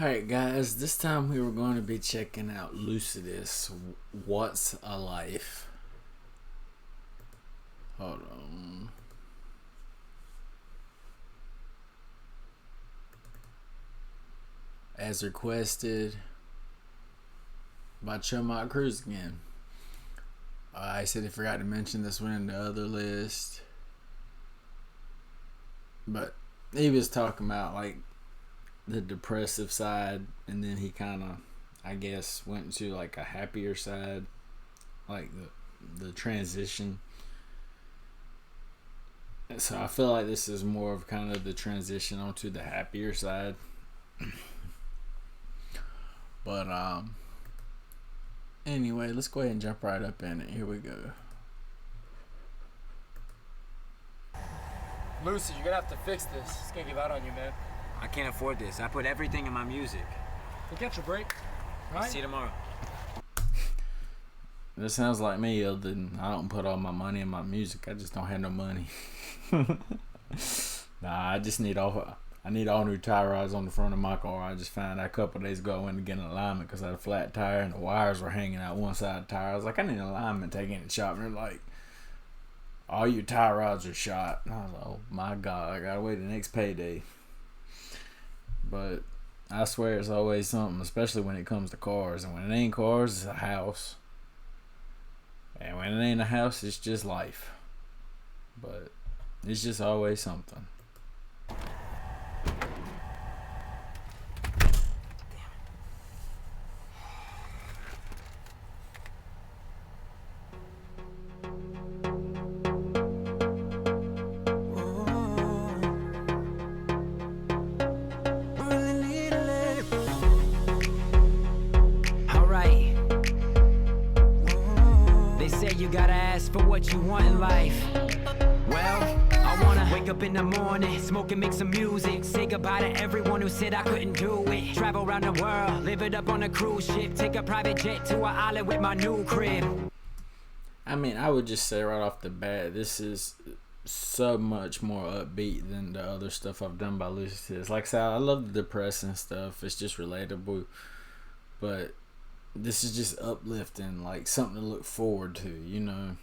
Alright guys, this time we were going to be checking out Lucidious, What's a Life? Hold on. As requested by Chumot Cruz again. I said I forgot to mention this one in the other list. But he was talking about like the depressive side, and then he kind of, I guess, went into like a happier side, like the transition. So I feel like this is more of kind of the transition onto the happier side. But anyway, let's go ahead and jump right up in it. Here we go. Lucy, you're gonna have to fix this. It's gonna give out on you, man. I can't afford this. I put everything in my music. You'll catch a break, right? See you tomorrow. This sounds like me, other than I don't put all my money in my music. I just don't have no money. I need all new tie rods on the front of my car. I just found out a couple of days ago I went to get an alignment because I had a flat tire and the wires were hanging out one side of the tire. I was like, I need an alignment, taking it to the shop, and they're like, all your tie rods are shot. And I was like, oh my God, I gotta wait the next payday. But I swear it's always something, especially when it comes to cars. And when it ain't cars, it's a house. And when it ain't a house, it's just life. But it's just always something. You gotta ask for what you want in life. Well, I wanna wake up in the morning, smoke and make some music, say goodbye to everyone who said I couldn't do it. Travel around the world, live it up on a cruise ship, take a private jet to an island with my new crib. I mean, I would just say right off the bat, this is so much more upbeat than the other stuff I've done by Lucidious. Like I said, I love the depressing stuff. It's just relatable. But this is just uplifting, like something to look forward to, you know.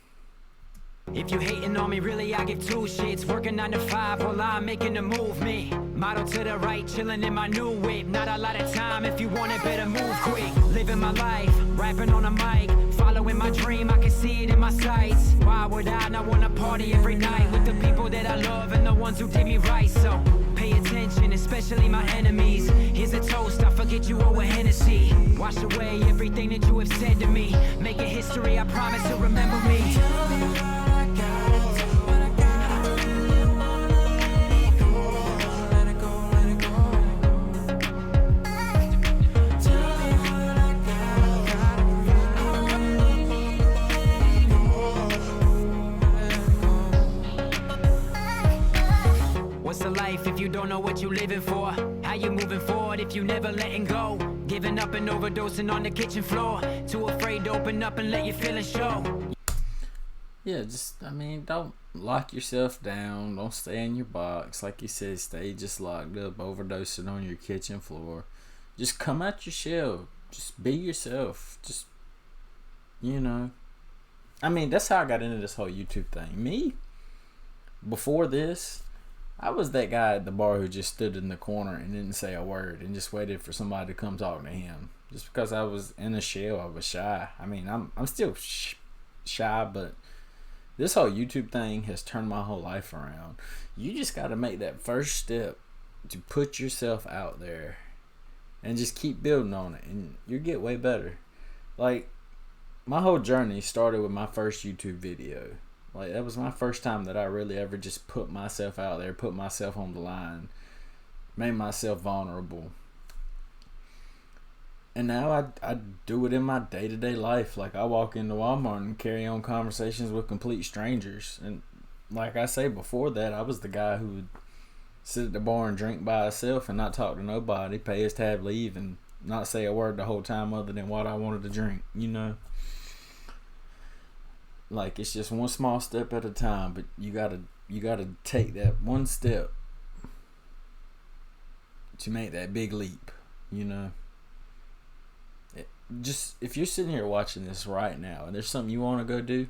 If you hating on me, really, I give two shits. Working 9 to 5 while I'm making a movement. Model to the right, chilling in my new whip. Not a lot of time, if you want it, better move quick. Living my life, rapping on a mic. Following my dream, I can see it in my sights. Why would I not wanna party every night with the people that I love and the ones who did me right? So pay attention, especially my enemies. Here's a toast, I forget you owe a Hennessy. Wash away everything that you have said to me. Make a history, I promise you'll remember me. What's the life if you don't know what you living for? How you moving forward if you never letting go? Giving up and overdosing on the kitchen floor. Too afraid to open up and let your feelings show. Yeah, just, I mean, don't lock yourself down. Don't stay in your box. Like you said, stay just locked up, overdosing on your kitchen floor. Just come out your shell. Just be yourself. Just, you know. I mean, that's how I got into this whole YouTube thing. Me, before this, I was that guy at the bar who just stood in the corner and didn't say a word and just waited for somebody to come talk to him. Just because I was in a shell, I was shy. I mean, I'm still shy, but this whole YouTube thing has turned my whole life around. You just got to make that first step to put yourself out there and just keep building on it, and you get way better. Like, my whole journey started with my first YouTube video. Like, that was my first time that I really ever just put myself out there, put myself on the line, made myself vulnerable. And now I do it in my day-to-day life. Like, I walk into Walmart and carry on conversations with complete strangers. And like I say, before that, I was the guy who would sit at the bar and drink by himself and not talk to nobody, pay his tab, leave, and not say a word the whole time other than what I wanted to drink, you know? Like, it's just one small step at a time, but you gotta take that one step to make that big leap, you know. Just if you're sitting here watching this right now and there's something you want to go do,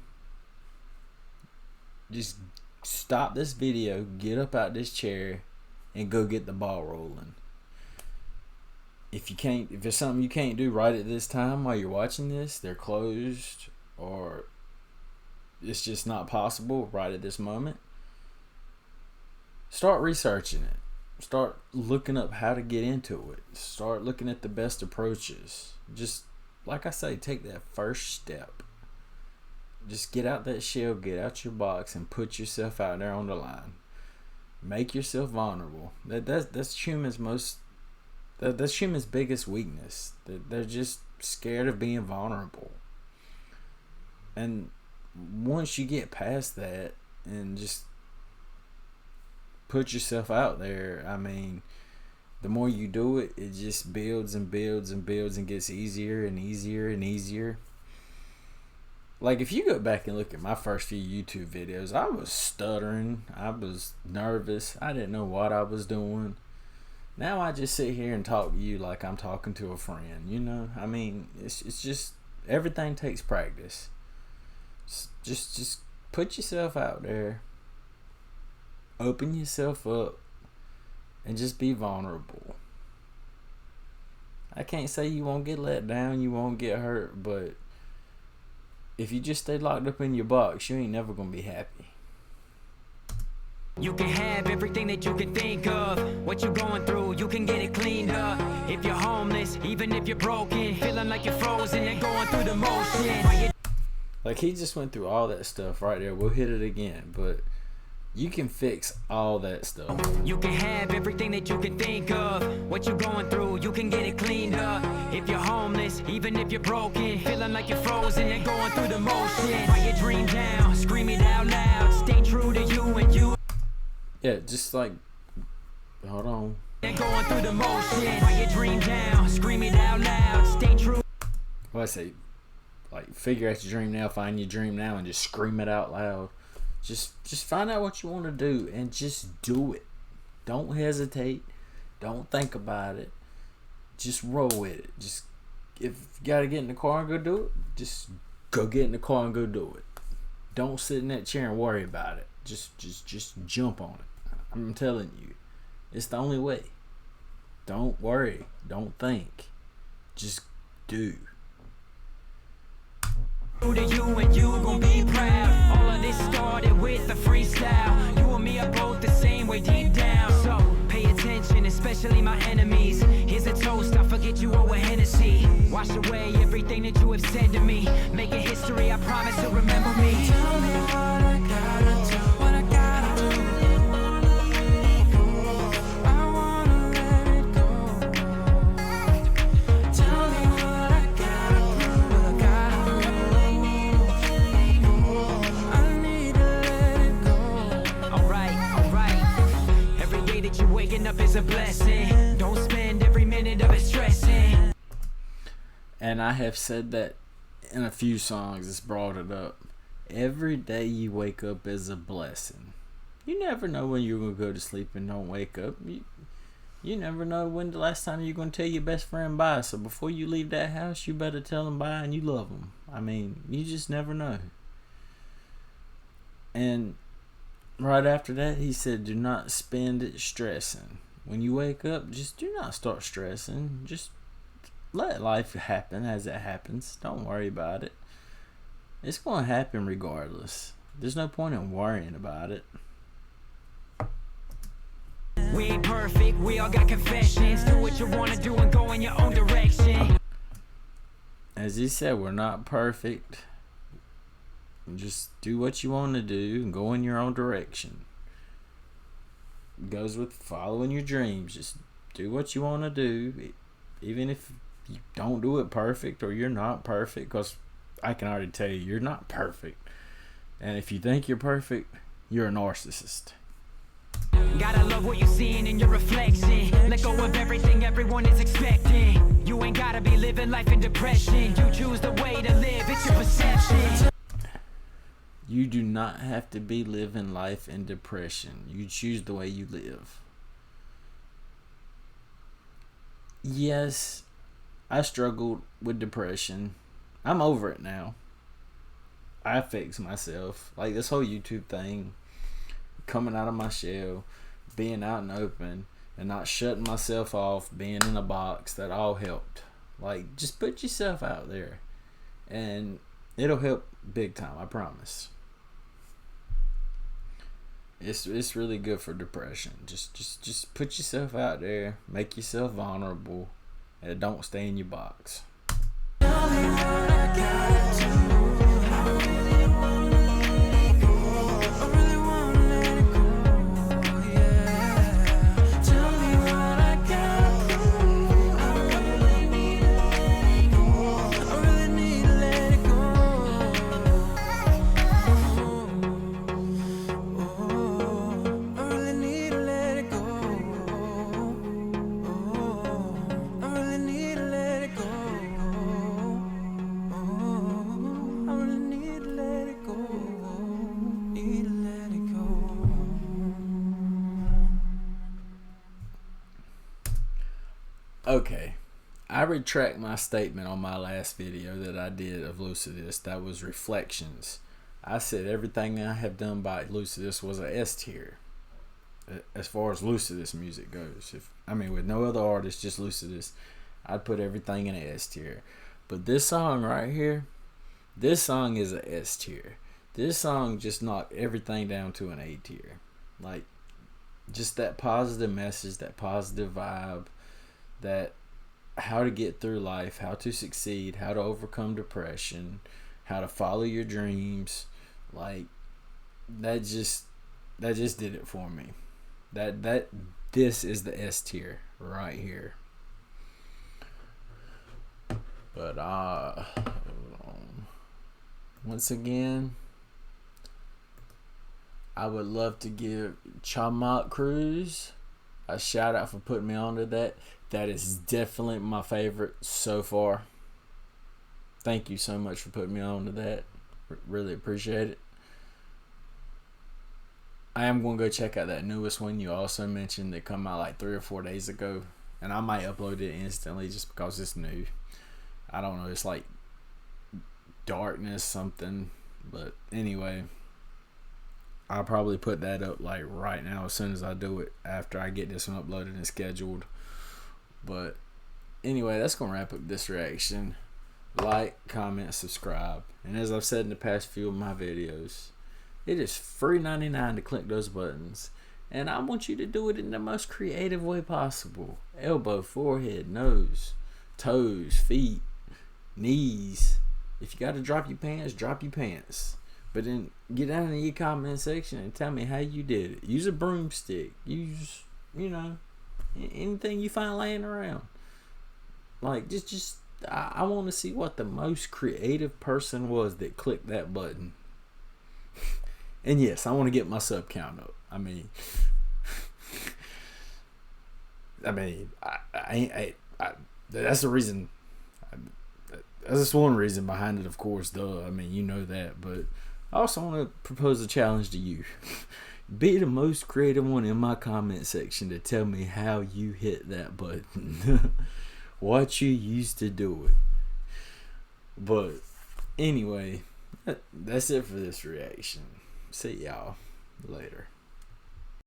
just stop this video, get up out this chair, and go get the ball rolling. If there's something you can't do right at this time while you're watching this, they're closed, or it's just not possible right at this moment, start researching it. Start looking up how to get into it. Start looking at the best approaches. Just, like I say, take that first step. Just get out that shell, get out your box, and put yourself out there on the line. Make yourself vulnerable. That's humans' that's humans' biggest weakness. They're just scared of being vulnerable. And once you get past that and just put yourself out there, I mean, the more you do it, it just builds and builds and builds and gets easier and easier and easier. Like, if you go back and look at my first few YouTube videos, I was stuttering, I was nervous, I didn't know what I was doing. Now I just sit here and talk to you like I'm talking to a friend, you know? I mean, it's just, everything takes practice. Just put yourself out there, open yourself up, and just be vulnerable. I can't say you won't get let down, you won't get hurt, but if you just stay locked up in your box, you ain't never gonna be happy. You can have everything that you can think of. What you're going through, you can get it cleaned up. If you're homeless, even if you're broken, feeling like you're frozen and going through the motion. Like, he just went through all that stuff right there. We'll hit it again, but you can fix all that stuff. You can have everything that you can think of. What you're going through, you can get it cleaned up. If you're homeless, even if you're broken, feeling like you're frozen and going through the motion. Write your dream down, scream it out loud. Stay true to you and you. Yeah, just like, hold on. And going through the motion. Write your dream down, scream it out loud. Stay true. What I say, like, figure out your dream now, find your dream now, and just scream it out loud. Just find out what you want to do and just do it. Don't hesitate. Don't think about it. Just roll with it. Just, if you gotta get in the car and go do it, just go get in the car and go do it. Don't sit in that chair and worry about it. Just jump on it. I'm telling you, it's the only way. Don't worry. Don't think. Just do. To you and you gon' be proud. All of this started with a freestyle. You and me are both the same way deep down. So pay attention, especially my enemies. Here's a toast, I forget you owe a Hennessy. Wash away everything that you have said to me. Make a history, I promise to remember me. Tell me what I gotta do, what I gotta do. Up is a blessing. Don't spend every minute of it stressing. And I have said that in a few songs. It's brought it up. Every day you wake up is a blessing. You never know when you're going to go to sleep and don't wake up. You never know when the last time you're going to tell your best friend bye. So before you leave that house, you better tell them bye and you love them. I mean, you just never know. And right after that, he said, do not spend it stressing. When you wake up, just do not start stressing. Just let life happen as it happens. Don't worry about it. It's going to happen regardless. There's no point in worrying about it. We ain't perfect, we all got confessions. Do what you want to do and go in your own direction. As he said, we're not perfect. Just do what you want to do and go in your own direction. It goes with following your dreams. Just do what you want to do, even if you don't do it perfect or you're not perfect, because I can already tell you, you're not perfect. And if you think you're perfect, you're a narcissist. Gotta love what you're seeing in your reflection. Let go of everything everyone is expecting. You ain't gotta be living life in depression. You choose the way to live, it's your perception. You do not have to be living life in depression. You choose the way you live. yes, I struggled with depression. I'm over it now. I fixed myself. Like this whole YouTube thing, coming out of my shell, being out and open, and not shutting myself off, being in a box, that all helped. Like, just put yourself out there, and it'll help big time, I promise. It's really good for depression. Just put yourself out there, make yourself vulnerable, and don't stay in your box. Okay, I retract my statement on my last video that I did of Lucidious. That was reflections. I said everything I have done by Lucidious was a S tier, as far as Lucidious music goes. With no other artist, just Lucidious, I'd put everything in a S tier. But this song right here, this song is a S tier. This song just knocked everything down to an A tier. Like, just that positive message, that positive vibe, that how to get through life, how to succeed, how to overcome depression, how to follow your dreams. Like, that just did it for me. This is the S tier right here. But hold on. Once again, I would love to give Chamat Cruz a shout out for putting me onto that. That is definitely my favorite so far. Thank you so much for putting me on to that. Really appreciate it. I am going to go check out that newest one you also mentioned that come out like 3 or 4 days ago. And I might upload it instantly just because it's new. I don't know. It's like Darkness something. But anyway, I'll probably put that up like right now as soon as I do it, after I get this one uploaded and scheduled. But anyway, that's going to wrap up this reaction. Like, comment, subscribe. And as I've said in the past few of my videos, it is free $99 to click those buttons. And I want you to do it in the most creative way possible. Elbow, forehead, nose, toes, feet, knees. If you got to drop your pants, drop your pants. But then get down in your comment section and tell me how you did it. Use a broomstick. Use, anything you find laying around. Like, I want to see what the most creative person was that clicked that button. And yes, I want to get my sub count up. That's the reason. That's just one reason behind it, of course, duh. You know that. But I also want to propose a challenge to you. Be the most creative one in my comment section to tell me how you hit that button. What you used to do it. But anyway, that's it for this reaction. See y'all later.